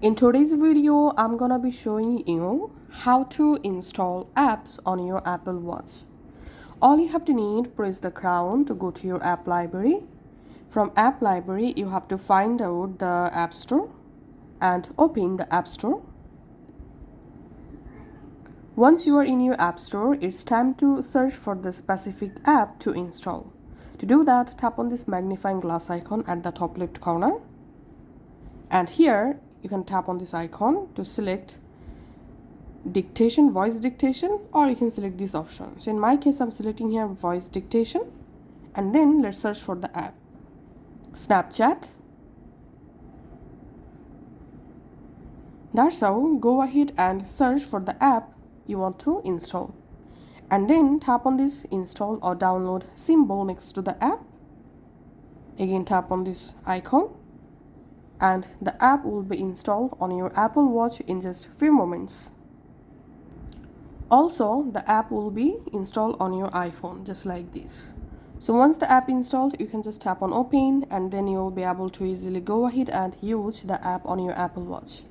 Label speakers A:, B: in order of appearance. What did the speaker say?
A: In today's video, I'm gonna be showing you how to install apps on your Apple Watch. All you have to need, press the crown to go to your app library. From app library, you have to find out the App Store and open the App Store. Once you are in your App Store, it's time to search for the specific app to install. To do that, tap on this magnifying glass icon at the top left corner. And here, you can tap on this icon to select dictation, voice dictation, or you can select this option. So in my case, I'm selecting here voice dictation. And then let's search for the app. Snapchat. That's how. Go ahead and search for the app you want to install. And then tap on this install or download symbol next to the app. Again, tap on this icon. And the app will be installed on your Apple Watch in just few moments. Also, the app will be installed on your iPhone just like this. So once the app installed, you can just tap on open and then you will be able to easily go ahead and use the app on your Apple Watch.